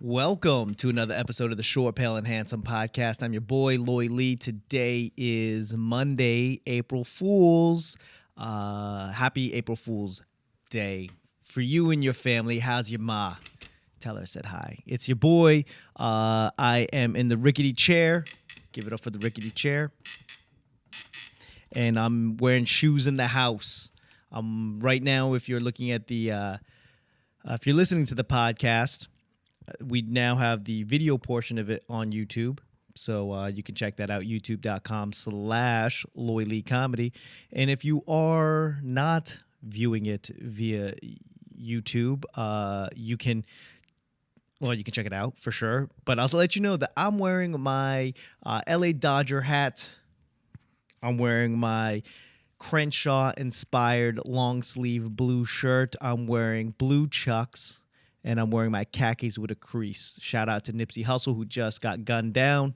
Welcome to another episode of the Short, Pale, and Handsome podcast. I'm your boy, Loy Lee. Today is Monday, April Fool's. Happy April Fool's Day for you and your family. How's your ma? Tell her I said hi. It's your boy. I am in the rickety chair. Give it up for the rickety chair. And I'm wearing shoes in the house. Right now, if you're looking at the, if you're listening to the podcast, we now have the video portion of it on YouTube. So you can check that out, youtube.com/Loy Lee Comedy. And if you are not viewing it via YouTube, you can check it out for sure. But I'll let you know that I'm wearing my LA Dodger hat. I'm wearing my Crenshaw-inspired long-sleeve blue shirt. I'm wearing blue Chucks. And I'm wearing my khakis with a crease. Shout out to Nipsey Hussle, who just got gunned down.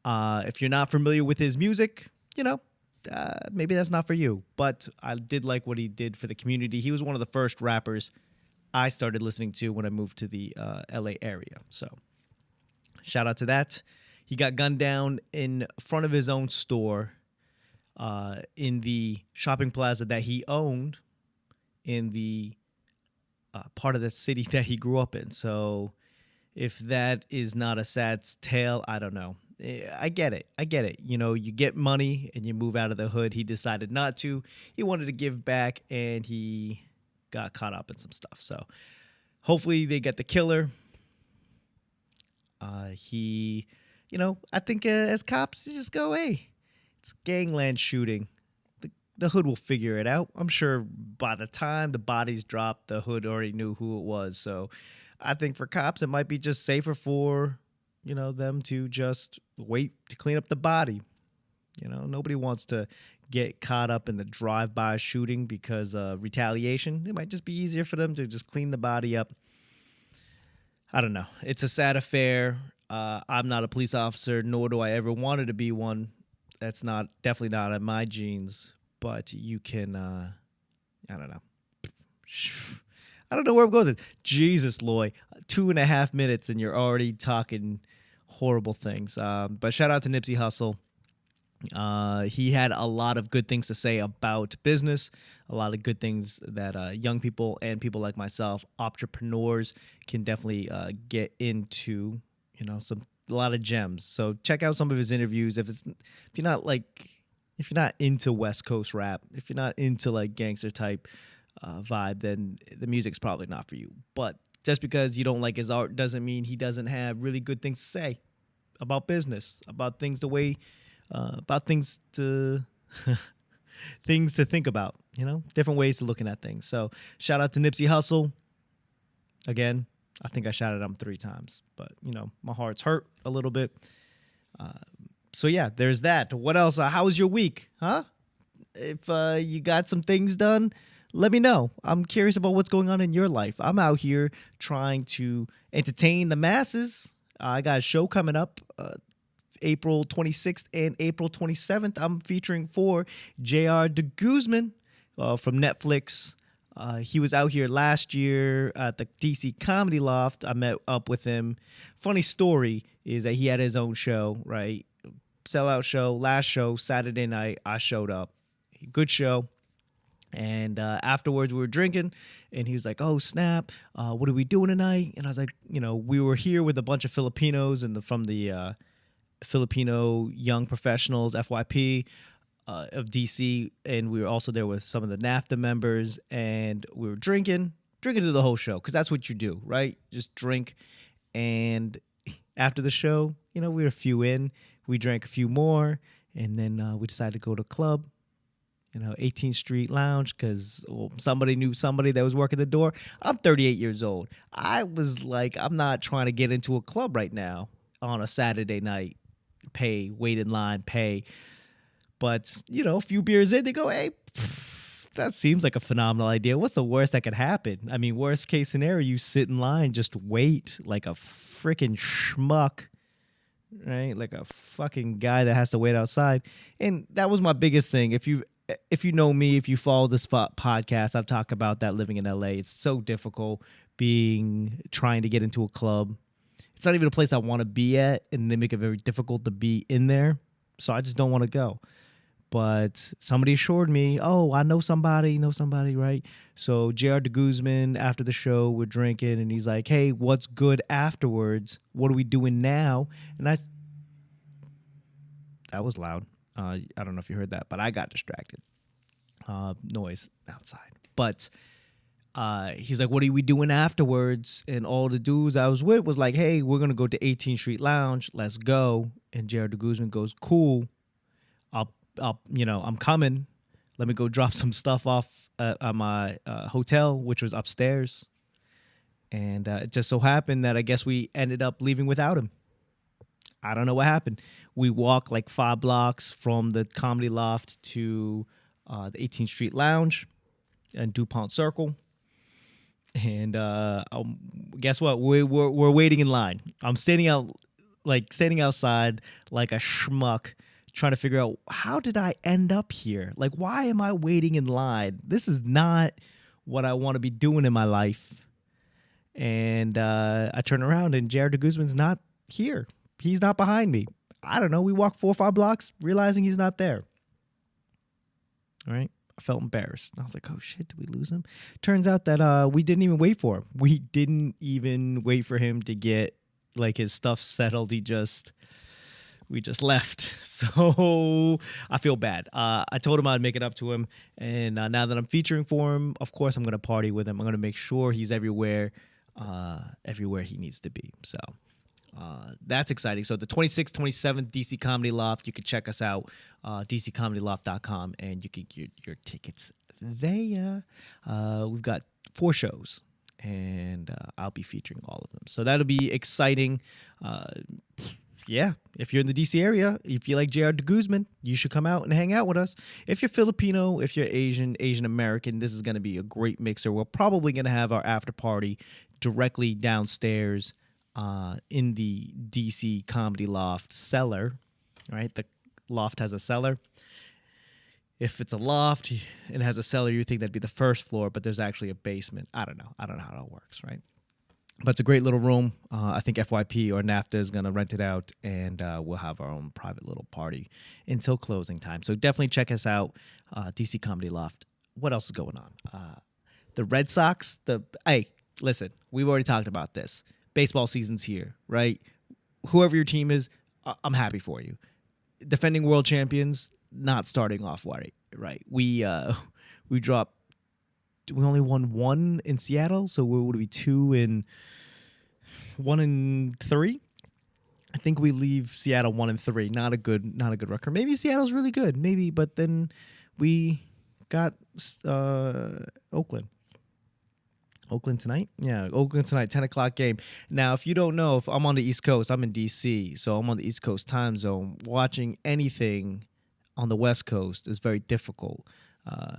If you're not familiar with his music, maybe that's not for you. But I did like what he did for the community. He was one of the first rappers I started listening to when I moved to the LA area. So shout out to that. He got gunned down in front of his own store in the shopping plaza that he owned in the part of the city that he grew up in. So if that is not a sad tale, I don't know. I get it. You get money and you move out of the hood. He decided not to. He wanted to give back and he got caught up in some stuff. So hopefully they get the killer. I think as cops, you just go, hey, it's gangland shooting. The hood will figure it out. I'm sure by the time the bodies dropped, the hood already knew who it was. So I think for cops, it might be just safer for, them to just wait to clean up the body. Nobody wants to get caught up in the drive-by shooting because of retaliation. It might just be easier for them to just clean the body up. I don't know. It's a sad affair. I'm not a police officer, nor do I ever wanted to be one. That's definitely not in my genes. But you can, I don't know. I don't know where I'm going with this. Jesus, Loy, 2.5 minutes and you're already talking horrible things. But shout out to Nipsey Hussle. He had a lot of good things to say about business, a lot of good things that young people and people like myself, entrepreneurs, can definitely get into, a lot of gems. So check out some of his interviews. If you're not into West Coast rap, if you're not into like gangster type vibe, then the music's probably not for you. But just because you don't like his art doesn't mean he doesn't have really good things to say about business, about things about things to things to think about, different ways to looking at things. So shout out to Nipsey Hussle. Again, I think I shouted him 3 times, but my heart's hurt a little bit. So yeah, there's that. What else? How was your week? Huh? If you got some things done, let me know. I'm curious about what's going on in your life. I'm out here trying to entertain the masses. I got a show coming up April 26th and April 27th. I'm featuring for J.R. De Guzman from Netflix. He was out here last year at the DC Comedy Loft. I met up with him. Funny story is that he had his own show, right? Sellout show, last show, Saturday night, I showed up. Good show. And afterwards, we were drinking, and he was like, oh, snap, what are we doing tonight? And I was like, we were here with a bunch of Filipinos from the Filipino Young Professionals, FYP, of DC, and we were also there with some of the NAFTA members, and we were drinking through the whole show, because that's what you do, right? Just drink. And after the show, we were a few in. We drank a few more, and then we decided to go to a club, 18th Street Lounge, because somebody knew somebody that was working the door. I'm 38 years old. I was like, I'm not trying to get into a club right now on a Saturday night, wait in line, pay. But, a few beers in, they go, hey, that seems like a phenomenal idea. What's the worst that could happen? I mean, worst case scenario, you sit in line, just wait like a freaking schmuck. Right? Like a fucking guy that has to wait outside. And that was my biggest thing. If you know me, if you follow this podcast, I've talked about that living in LA. It's so difficult trying to get into a club. It's not even a place I want to be at, and they make it very difficult to be in there. So I just don't want to go. But somebody assured me, oh, I know somebody, right? So JR de Guzman, after the show, we're drinking, and he's like, hey, what's good afterwards? What are we doing now? And that was loud. I don't know if you heard that, but I got distracted. Noise outside. But he's like, what are we doing afterwards? And all the dudes I was with was like, hey, we're going to go to 18th Street Lounge. Let's go. And JR de Guzman goes, cool. I'm coming. Let me go drop some stuff off at my hotel, which was upstairs. And it just so happened that I guess we ended up leaving without him. I don't know what happened. We walked like 5 blocks from the Comedy Loft to the 18th Street Lounge and DuPont Circle. And guess what? We're waiting in line. I'm standing outside like a schmuck, trying to figure out, how did I end up here? Like, why am I waiting in line? This is not what I want to be doing in my life. And I turn around and JR de Guzman's not here. He's not behind me. I don't know. We walked 4 or 5 blocks realizing he's not there. All right. I felt embarrassed. I was like, oh shit, did we lose him? Turns out that we didn't even wait for him. We didn't even wait for him to get like his stuff settled. We just left. So I feel bad. I told him I'd make it up to him. And now that I'm featuring for him, of course, I'm going to party with him. I'm going to make sure he's everywhere he needs to be. So that's exciting. So the 26th, 27th DC Comedy Loft, you can check us out, dccomedyloft.com, and you can get your tickets there. We've got 4 shows, and I'll be featuring all of them. So that'll be exciting. Yeah, if you're in the DC area, if you like JR de Guzman, you should come out and hang out with us. If you're Filipino, if you're Asian American, this is going to be a great mixer. We're probably going to have our after party directly downstairs in the DC Comedy Loft cellar. Right, the loft has a cellar. If it's a loft and it has a cellar, you think that'd be the first floor, but there's actually a basement. I don't know how it all works, right? But it's a great little room. I think FYP or NAFTA is going to rent it out, and we'll have our own private little party until closing time. So definitely check us out, DC Comedy Loft. What else is going on? The Red Sox. Hey, listen, we've already talked about this. Baseball season's here, right? Whoever your team is, I'm happy for you. Defending world champions, not starting off right. We dropped. We only won 1 in Seattle, so we would be 2 and 1 and 3. I think we leave Seattle 1 and 3. Not a good record. Maybe Seattle's really good, maybe, but then we got Oakland. Oakland tonight? Yeah, Oakland tonight, 10 o'clock game. Now, if you don't know, if I'm on the East Coast, I'm in D.C., so I'm on the East Coast time zone. Watching anything on the West Coast is very difficult.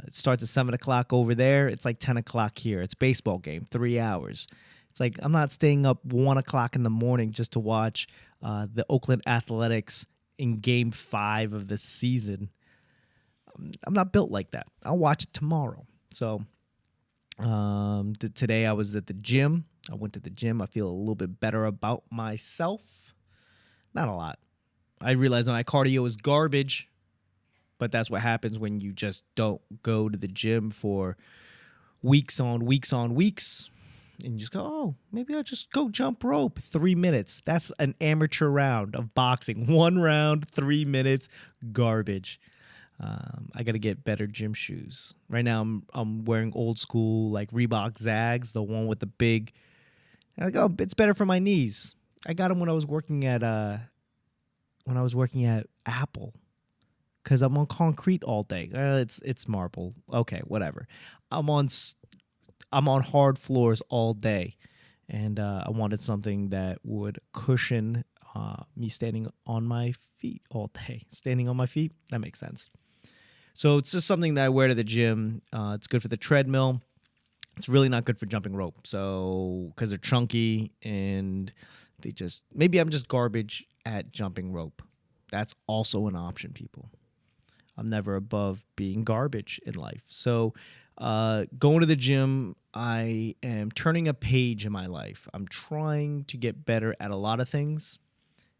It starts at 7 o'clock over there. It's like 10 o'clock here. It's a baseball game, 3 hours. It's like I'm not staying up 1 o'clock in the morning just to watch the Oakland Athletics in Game 5 of the season. I'm not built like that. I'll watch it tomorrow. So today I was at the gym. I went to the gym. I feel a little bit better about myself. Not a lot. I realize my cardio is garbage. But that's what happens when you just don't go to the gym for weeks on weeks. And you just go, oh, maybe I'll just go jump rope. 3 minutes. That's an amateur round of boxing. 1 round, 3 minutes, garbage. I got to get better gym shoes. Right now I'm wearing old school like Reebok Zags, the one with the big. I'm like, oh, it's better for my knees. I got them when I was working at Apple. Because I'm on concrete all day. It's marble. Okay, whatever. I'm on hard floors all day, and I wanted something that would cushion me standing on my feet all day. Standing on my feet, that makes sense. So it's just something that I wear to the gym. It's good for the treadmill. It's really not good for jumping rope. So because they're chunky and maybe I'm just garbage at jumping rope. That's also an option, people. I'm never above being garbage in life. So going to the gym I am turning a page in my life. I'm trying to get better at a lot of things,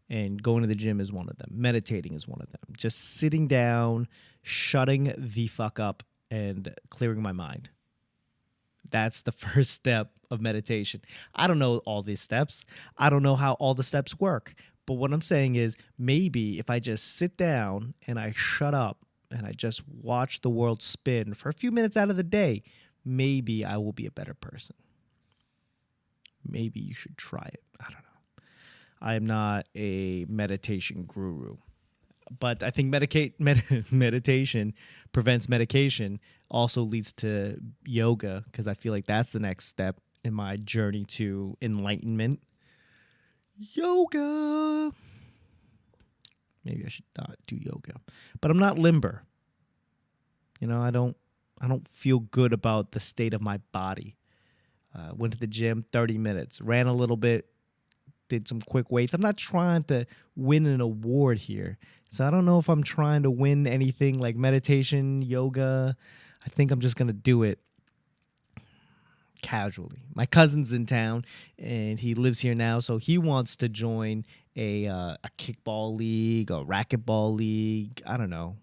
and going to the gym is one of them. Meditating is one of them. Just sitting down, shutting the fuck up, and clearing my mind. That's the first step of meditation. I don't know all these steps. I don't know how all the steps work. But what I'm saying is maybe if I just sit down and I shut up and I just watch the world spin for a few minutes out of the day, maybe I will be a better person. Maybe you should try it. I don't know. I am not a meditation guru, but I think meditation prevents medication, also leads to yoga, because I feel like that's the next step in my journey to enlightenment. Yoga. Maybe I should not do yoga, but I'm not limber. I don't feel good about the state of my body. Went to the gym 30 minutes, ran a little bit, did some quick weights. I'm not trying to win an award here. So I don't know if I'm trying to win anything like meditation, yoga. I think I'm just going to do it casually. My cousin's in town and he lives here now, so he wants to join a kickball league, a racquetball league, I don't know,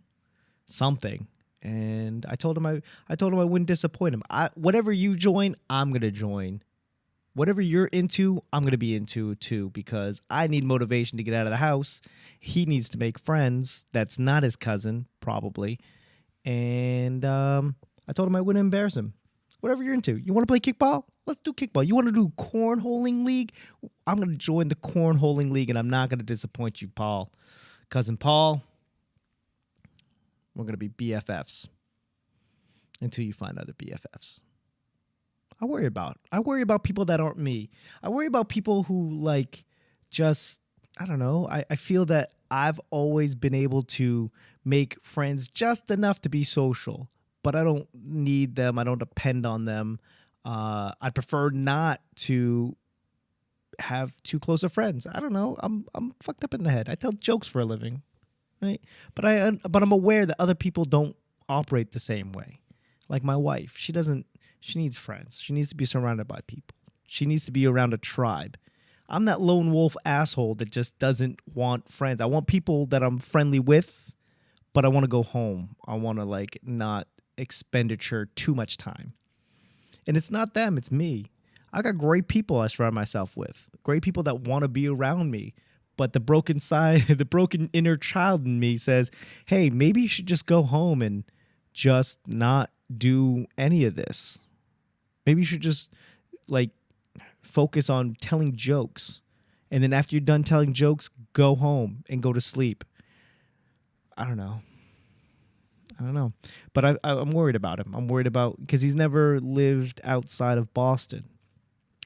something. And I told him I wouldn't disappoint him. Whatever you join, I'm going to join. Whatever you're into, I'm going to be into too, because I need motivation to get out of the house. He needs to make friends. That's not his cousin, probably. And I told him I wouldn't embarrass him. Whatever you're into. You want to play kickball? Let's do kickball. You want to do cornholing league? I'm going to join the cornholing league, and I'm not going to disappoint you, Paul. Cousin Paul, we're going to be BFFs until you find other BFFs. I worry about people that aren't me. I worry about people who I don't know. I feel that I've always been able to make friends just enough to be social, but I don't need them. I don't depend on them. I'd prefer not to have too close of friends. I don't know. I'm fucked up in the head. I tell jokes for a living, right? But I'm aware that other people don't operate the same way. Like my wife, she needs friends. She needs to be surrounded by people. She needs to be around a tribe. I'm that lone wolf asshole that just doesn't want friends. I want people that I'm friendly with, but I want to go home. I want to not expenditure too much time. And it's not them, it's me. I got great people I surround myself with. Great people that want to be around me. But the broken inner child in me says, hey, maybe you should just go home and just not do any of this. Maybe you should just focus on telling jokes. And then after you're done telling jokes, go home and go to sleep. I don't know. But I'm worried about him. I'm worried about, because he's never lived outside of Boston.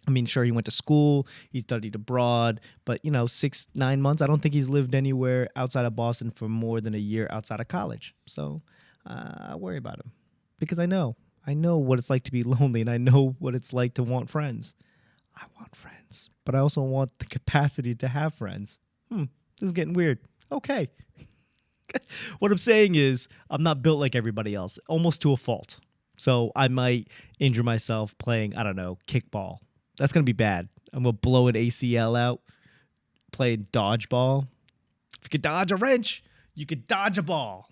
I mean, sure, he went to school, he studied abroad, but 6-9 months, I don't think he's lived anywhere outside of Boston for more than a year outside of college. So I worry about him, because I know what it's like to be lonely, and I know what it's like to want friends. I want friends, but I also want the capacity to have friends. This is getting weird. Okay. What I'm saying is I'm not built like everybody else, almost to a fault. So I might injure myself playing, I don't know, kickball. That's going to be bad. I'm going to blow an ACL out playing dodgeball. If you could dodge a wrench, you could dodge a ball.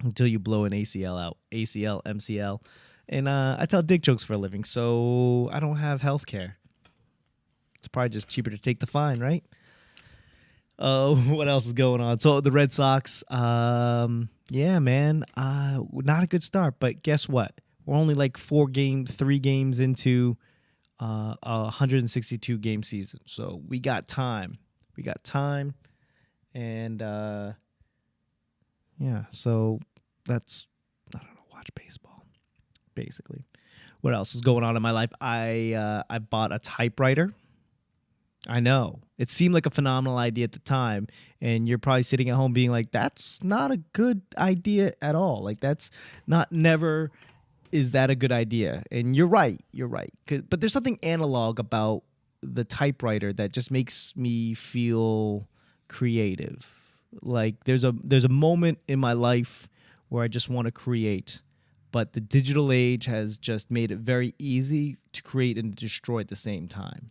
Until you blow an ACL out. ACL, MCL. And I tell dick jokes for a living, so I don't have health care. It's probably just cheaper to take the fine, right? What else is going on? So the Red Sox, yeah, man, not a good start. But guess what? We're only 3 games into a 162 game season. So we got time. And yeah, so that's, I don't know, watch baseball, basically. What else is going on in my life? I bought a typewriter. I know. It seemed like a phenomenal idea at the time, and you're probably sitting at home being like, that's not a good idea at all. Never is that a good idea. And you're right. But there's something analog about the that just makes me feel creative. Like there's a moment in my life where I just want to create. But the digital age has just made it very easy to create and destroy at the same time.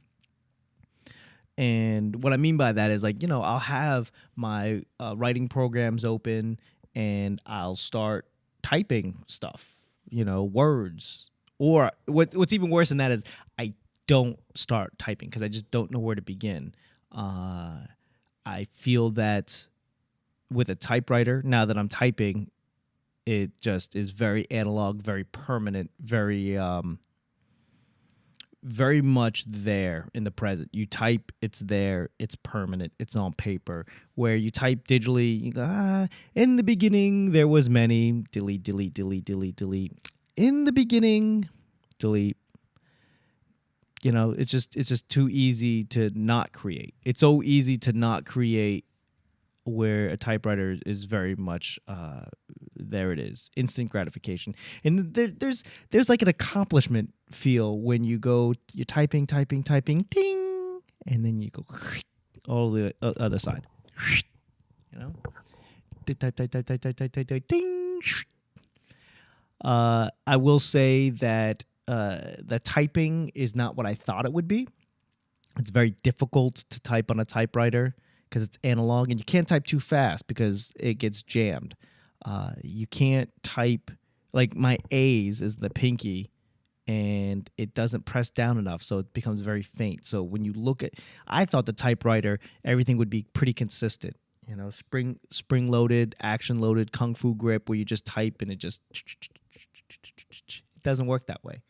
And what I mean by that is, like, I'll have my writing programs open and I'll start typing stuff, words. Or what's even worse than that is I don't start typing because I just don't know where to begin. I feel that with a typewriter, now that I'm typing, it just is very analog, very permanent, very much there in the present. You type, it's there, it's permanent, it's on paper. Where you type digitally, you go, in the beginning there was many, delete, delete, delete, delete, delete. In the beginning, delete. It's just too easy to not create. It's so easy to not create, where a typewriter is very much there it is, instant gratification. And there's like an accomplishment feel when you're typing, ting, and then you go all the other side, type, ting. I will say that the typing is not what I thought it would be. It's very difficult to type on a typewriter because it's analog, and you can't type too fast because it gets jammed. You can't type, like my A's is the pinky, and it doesn't press down enough, so it becomes very faint. So when you look at, I thought the typewriter, everything would be pretty consistent. Spring loaded, action loaded, kung fu grip, where you just type and it doesn't work that way.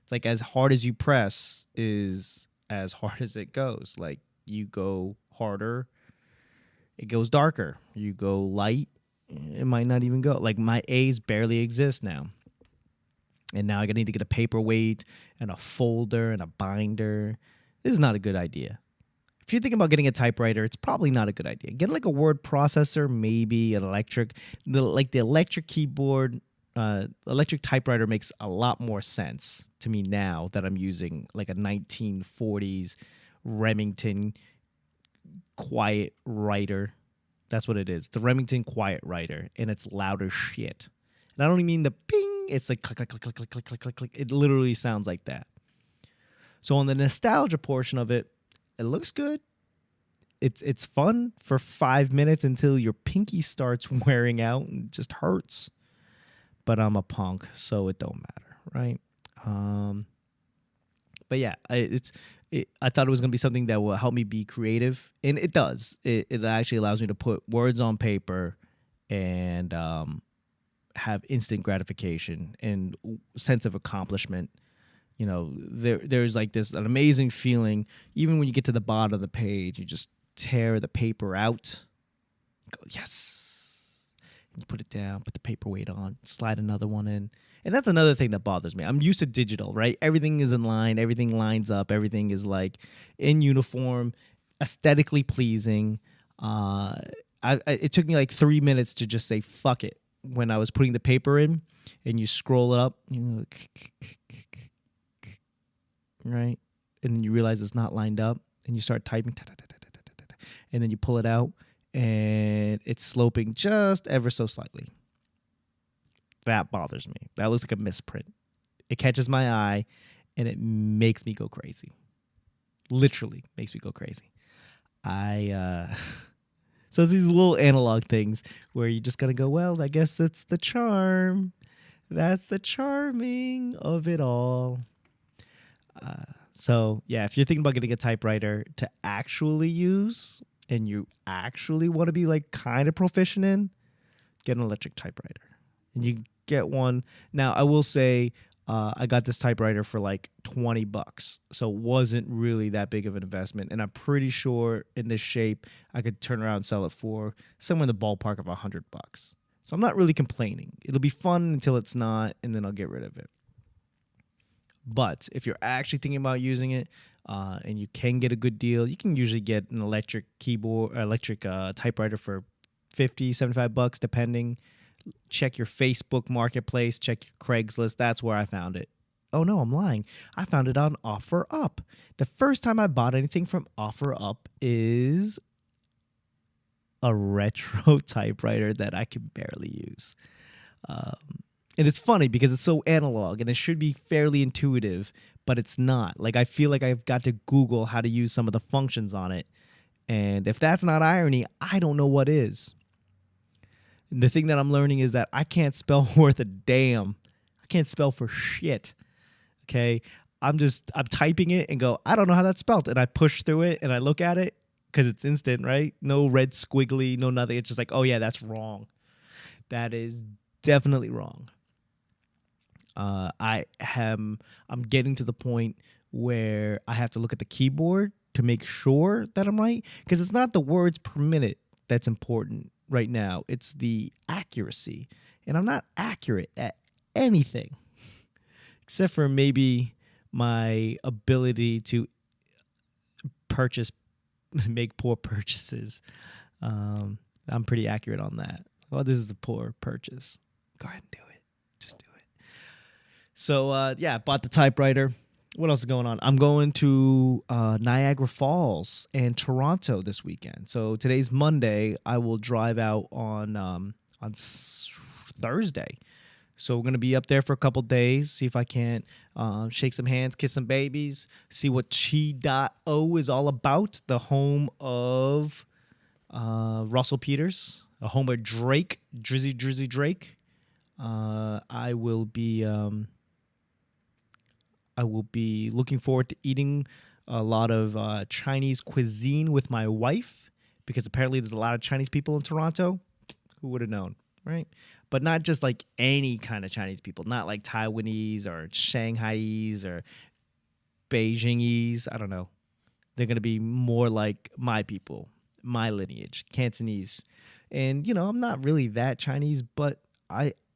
It's like as hard as you press is as hard as it goes. Like you go harder, it goes darker. You go light, it might not even go. Like my A's barely exist now. And now I need to get a paperweight and a folder and a binder. This is not a good idea. If you're thinking about getting a typewriter, it's probably not a good idea. Get like a word processor, maybe an electric. The electric keyboard, electric typewriter makes a lot more sense to me now that I'm using like a 1940s Remington quiet writer. That's what it is. It's a Remington quiet writer, and it's loud as shit. And I don't even mean the ping. It's like click, click, click, click, click, click, click, click. It literally sounds like that. So on the nostalgia portion of it, it looks good. It's fun for 5 minutes until your pinky starts wearing out and it just hurts. But I'm a punk, so it don't matter, right? But yeah, I thought it was going to be something that will help me be creative, and it does. It actually allows me to put words on paper and have instant gratification and sense of accomplishment. There's like an amazing feeling, even when you get to the bottom of the page, you just tear the paper out, go, yes, and you put it down, put the paperweight on, slide another one in. And that's another thing that bothers me. I'm used to digital, right? Everything is in line, everything lines up, everything is like in uniform, aesthetically pleasing. It took me like 3 minutes to just say fuck it when I was putting the paper in, and you scroll it up, right? And then you realize it's not lined up, and you start typing, and then you pull it out, and it's sloping just ever so slightly. That bothers me. That looks like a misprint. It catches my eye, and it makes me go crazy. Literally makes me go crazy. So it's these little analog things where you just gotta go, well, I guess that's the charm. That's the charming of it all. So yeah, if you're thinking about getting a typewriter to actually use, and you actually want to be like kind of proficient in, get an electric typewriter. And you get one. Now, I will say I got this typewriter for like $20, so it wasn't really that big of an investment. And I'm pretty sure in this shape, I could turn around and sell it for somewhere in the ballpark of $100. So I'm not really complaining. It'll be fun until it's not, and then I'll get rid of it. But if you're actually thinking about using it, and you can get a good deal, you can usually get an electric keyboard, electric typewriter for $50, $75, depending. Check your Facebook Marketplace, check your Craigslist. That's where I found it. Oh no, I'm lying. I found it on OfferUp. The first time I bought anything from OfferUp is a retro typewriter that I can barely use. And it's funny because it's so analog and it should be fairly intuitive, but it's not. Like, I feel like I've got to Google how to use some of the functions on it. And if that's not irony, I don't know what is. And the thing that I'm learning is that I can't spell worth a damn. I can't spell for shit. Okay. I'm typing it and go, I don't know how that's spelled. And I push through it and I look at it because it's instant, right? No red squiggly, no nothing. It's just like, oh yeah, that's wrong. That is definitely wrong. I'm getting to the point where I have to look at the keyboard to make sure that I'm right, because it's not the words per minute that's important right now. It's the accuracy. And I'm not accurate at anything except for maybe my ability to make poor purchases. I'm pretty accurate on that. Well, this is a poor purchase. Go ahead and do it. Just do it. So, yeah, I bought the typewriter. What else is going on? I'm going to Niagara Falls and Toronto this weekend. So today's Monday. I will drive out on Thursday. So we're going to be up there for a couple days, see if I can't shake some hands, kiss some babies, see what Chi.O is all about, the home of Russell Peters, a home of Drake, Drizzy Drake. I will be looking forward to eating a lot of Chinese cuisine with my wife, because apparently there's a lot of Chinese people in Toronto. Who would have known, right? But not just like any kind of Chinese people, not like Taiwanese or Shanghaiese or Beijingese. I don't know. They're going to be more like my people, my lineage, Cantonese. And, I'm not really that Chinese, but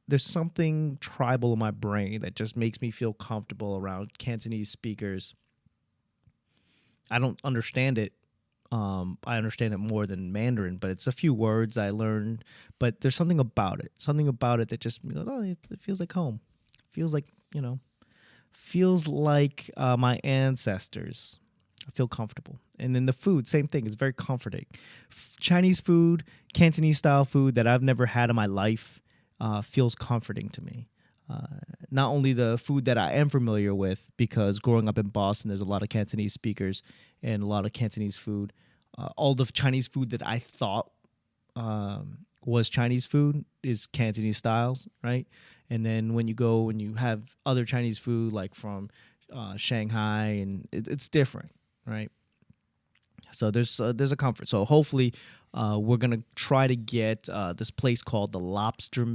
there's something tribal in my brain that just makes me feel comfortable around Cantonese speakers. I don't understand it. I understand it more than Mandarin, but it's a few words I learned. But there's something about it that just, it feels like home. Feels like, my ancestors. I feel comfortable. And then the food, same thing. It's very comforting. Chinese food, Cantonese style food that I've never had in my life feels comforting to me. Not only the food that I am familiar with, because growing up in Boston, there's a lot of Cantonese speakers and a lot of Cantonese food. All the Chinese food that I thought was Chinese food is Cantonese styles, right? And then when you go and you have other Chinese food, like from Shanghai, and it's different, right? So there's a comfort. So hopefully we're going to try to get this place called the Lobster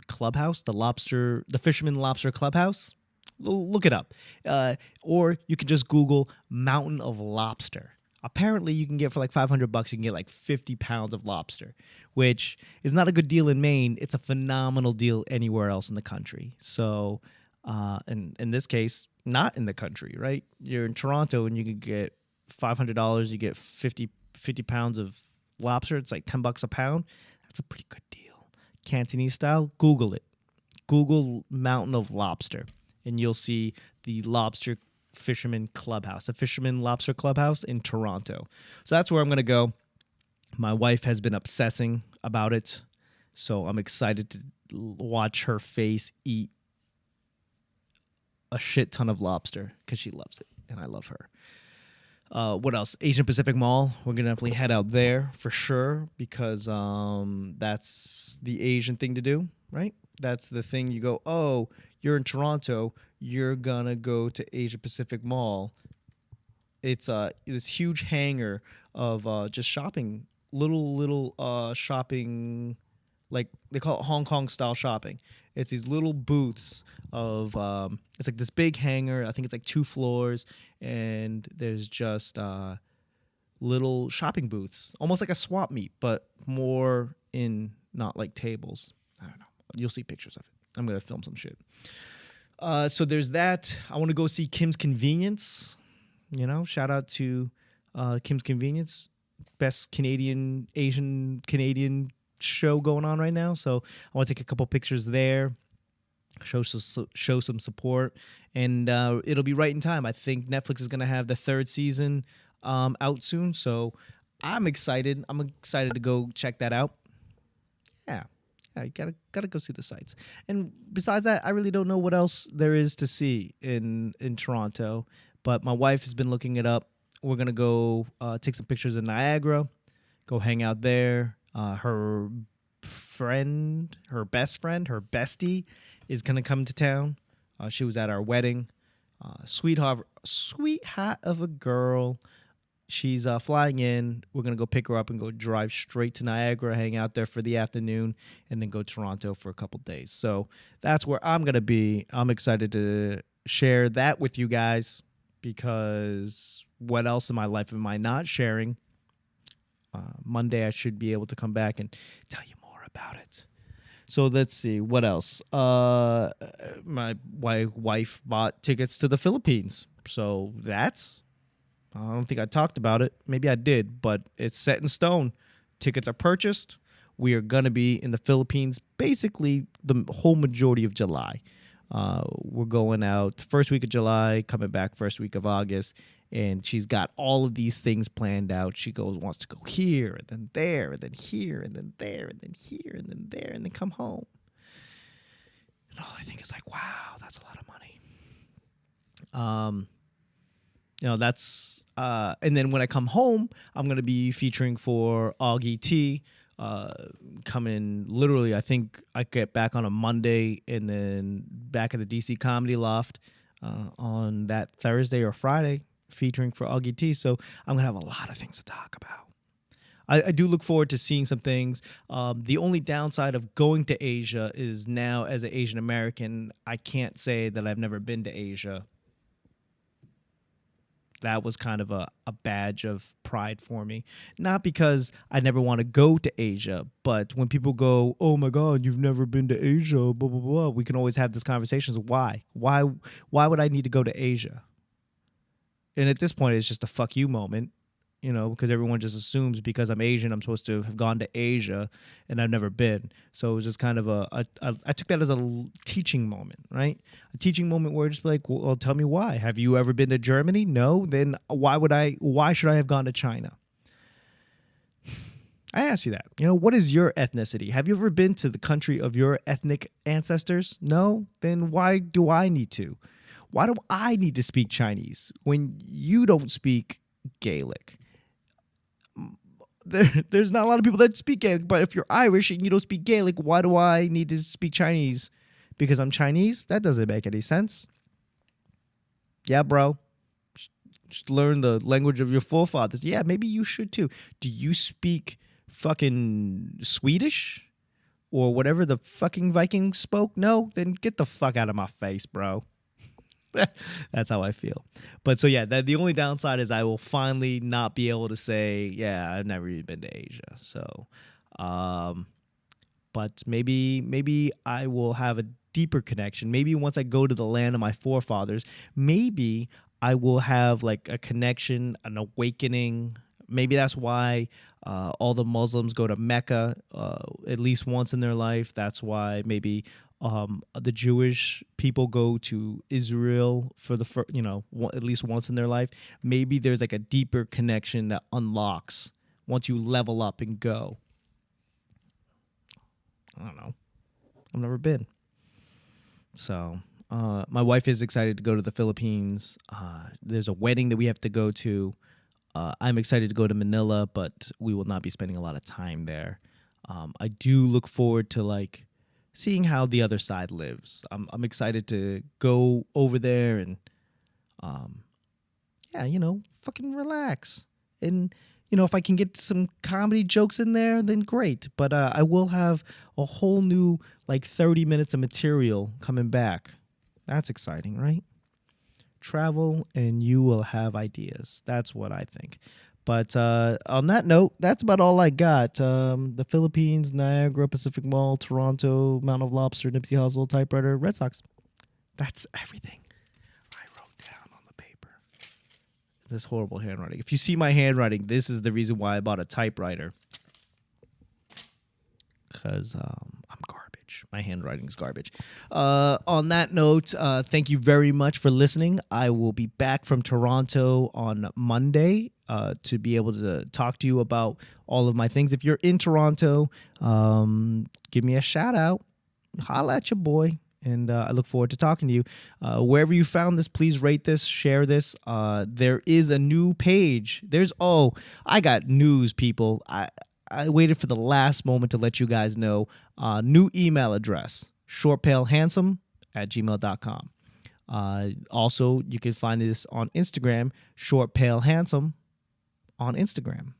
Clubhouse, the Fisherman Lobster Clubhouse. Look it up. Or you can just Google Mountain of Lobster. Apparently, you can get for like $500, you can get like 50 pounds of lobster, which is not a good deal in Maine. It's a phenomenal deal anywhere else in the country. So, and in this case, not in the country, right? You're in Toronto and you can get $500, you get 50 pounds of lobster. It's like $10 a pound. That's a pretty good deal. Cantonese style, Google it. Google Mountain of Lobster, and you'll see the Lobster Fisherman Clubhouse, the Fisherman Lobster Clubhouse in Toronto. So that's where I'm going to go. My wife has been obsessing about it, so I'm excited to watch her face eat a shit ton of lobster because she loves it, and I love her. What else? Asian Pacific Mall. We're going to definitely head out there for sure, because that's the Asian thing to do, right? That's the thing. You go, oh, you're in Toronto, you're going to go to Asia Pacific Mall. It's this huge hangar of just shopping, little shopping, like they call it Hong Kong style shopping. It's these little booths of, it's like this big hangar. I think it's like 2 floors, and there's just little shopping booths, almost like a swap meet, but more in not like tables. I don't know. You'll see pictures of it. I'm going to film some shit. So there's that. I want to go see Kim's Convenience. Shout out to Kim's Convenience. Best Asian Canadian show going on right now. So I want to take a couple pictures there, show some support, and it'll be right in time. I think Netflix is going to have the 3rd season out soon. So I'm excited. I'm excited to go check that out. Yeah. Yeah, you gotta go see the sights. And besides that, I really don't know what else there is to see in Toronto. But my wife has been looking it up. We're gonna go take some pictures of Niagara, go hang out there. Her friend, her best friend, her bestie, is gonna come to town. She was at our wedding. Sweetheart of a girl. She's flying in. We're going to go pick her up and go drive straight to Niagara, hang out there for the afternoon, and then go to Toronto for a couple days. So that's where I'm going to be. I'm excited to share that with you guys because what else in my life am I not sharing? Monday, I should be able to come back and tell you more about it. So let's see. What else? My wife bought tickets to the Philippines. So I don't think I talked about it. Maybe I did, but it's set in stone. Tickets are purchased. We are going to be in the Philippines basically the whole majority of July. We're going out first week of July, coming back first week of August. And she's got all of these things planned out. She wants to go here, and then there, and then here, and then there, and then here, and then there, and then come home. And all I think is like, wow, that's a lot of money. That's and then when I come home, I'm gonna be featuring for Augie T. Coming literally, I think I get back on a Monday and then back at the DC Comedy Loft on that Thursday or Friday, featuring for Augie T. So I'm gonna have a lot of things to talk about. I do look forward to seeing some things. The only downside of going to Asia is now, as an Asian American, I can't say that I've never been to Asia. That was kind of a badge of pride for me. Not because I never want to go to Asia, but when people go, oh my God, you've never been to Asia, blah, blah, blah, we can always have this conversation. Why? Why would I need to go to Asia? And at this point, it's just a fuck you moment, because everyone just assumes because I'm Asian, I'm supposed to have gone to Asia, and I've never been. So it was just kind of I took that as a teaching moment, right? A teaching moment where just like, well, tell me why. Have you ever been to Germany? No. Then why should I have gone to China? I asked you that. What is your ethnicity? Have you ever been to the country of your ethnic ancestors? No. Then why do I need to? Why do I need to speak Chinese when you don't speak Gaelic? There's not a lot of people that speak Gaelic, but if you're Irish and you don't speak Gaelic, why do I need to speak Chinese? Because I'm Chinese? That doesn't make any sense. Yeah, bro. Just learn the language of your forefathers. Yeah, maybe you should too. Do you speak fucking Swedish? Or whatever the fucking Vikings spoke? No? Then get the fuck out of my face, bro. That's how I feel. But so yeah, the only downside is I will finally not be able to say, yeah, I've never even been to Asia. So, but maybe I will have a deeper connection. Maybe once I go to the land of my forefathers, maybe I will have like a connection, an awakening. Maybe that's why all the Muslims go to Mecca at least once in their life. That's why maybe the Jewish people go to Israel for at least once in their life. Maybe there's like a deeper connection that unlocks once you level up and go. I don't know. I've never been. So my wife is excited to go to the Philippines. There's a wedding that we have to go to. I'm excited to go to Manila, but we will not be spending a lot of time there. I do look forward to seeing how the other side lives. I'm excited to go over there and, fucking relax. And, if I can get some comedy jokes in there, then great. But I will have a whole new, 30 minutes of material coming back. That's exciting, right? Travel and you will have ideas. That's what I think. But on that note, that's about all I got. The Philippines, Niagara, Pacific Mall, Toronto, Mountain of Lobster, Nipsey Hussle, Typewriter, Red Sox. That's everything I wrote down on the paper. This horrible handwriting. If you see my handwriting, this is the reason why I bought a typewriter. Because I'm garbage. My handwriting's garbage. On that note, thank you very much for listening. I will be back from Toronto on Monday to be able to talk to you about all of my things. If you're in Toronto, give me a shout out. Holla at your boy. And I look forward to talking to you. Wherever you found this, please rate this, share this. There is a new page. I got news, people. I waited for the last moment to let you guys know. New email address, shortpalehandsome@gmail.com. Also, you can find this on Instagram, shortpalehandsome on Instagram.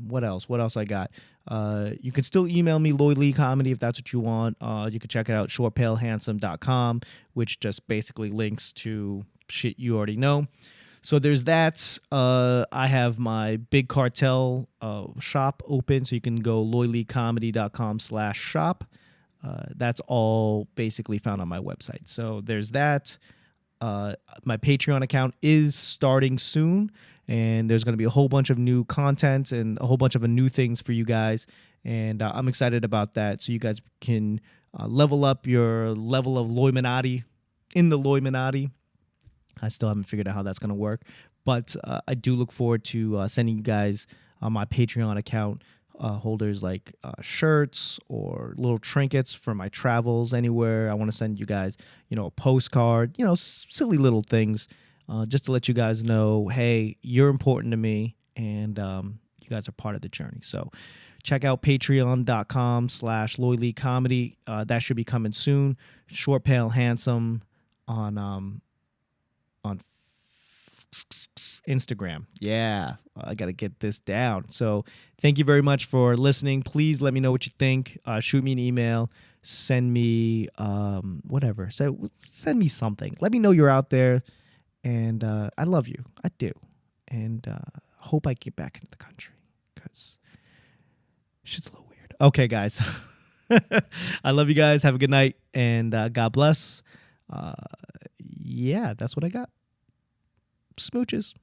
What else I got? You can still email me, Loy Lee Comedy, if that's what you want. You can check it out, shortpalehandsome.com, which just basically links to shit you already know. So there's that. I have my Big Cartel shop open, so you can go loyleecomedy.com/shop. That's all basically found on my website. So there's that. My Patreon account is starting soon, and there's going to be a whole bunch of new content and a whole bunch of new things for you guys, and I'm excited about that. So you guys can level up your level of Loyminati in the Loyminati. I still haven't figured out how that's going to work, but I do look forward to sending you guys on my Patreon account holders like shirts or little trinkets for my travels anywhere. I want to send you guys, a postcard, silly little things, just to let you guys know, hey, you're important to me, and you guys are part of the journey. So check out patreon.com/Loy Lee Comedy. That should be coming soon. Short Pale Handsome on Instagram. Yeah, I got to get this down. So thank you very much for listening. Please let me know what you think. Shoot me an email. Send me whatever. So send me something. Let me know you're out there. And I love you. I do. And hope I get back into the country because shit's a little weird. Okay, guys. I love you guys. Have a good night. And God bless. Yeah, that's what I got. Smooches.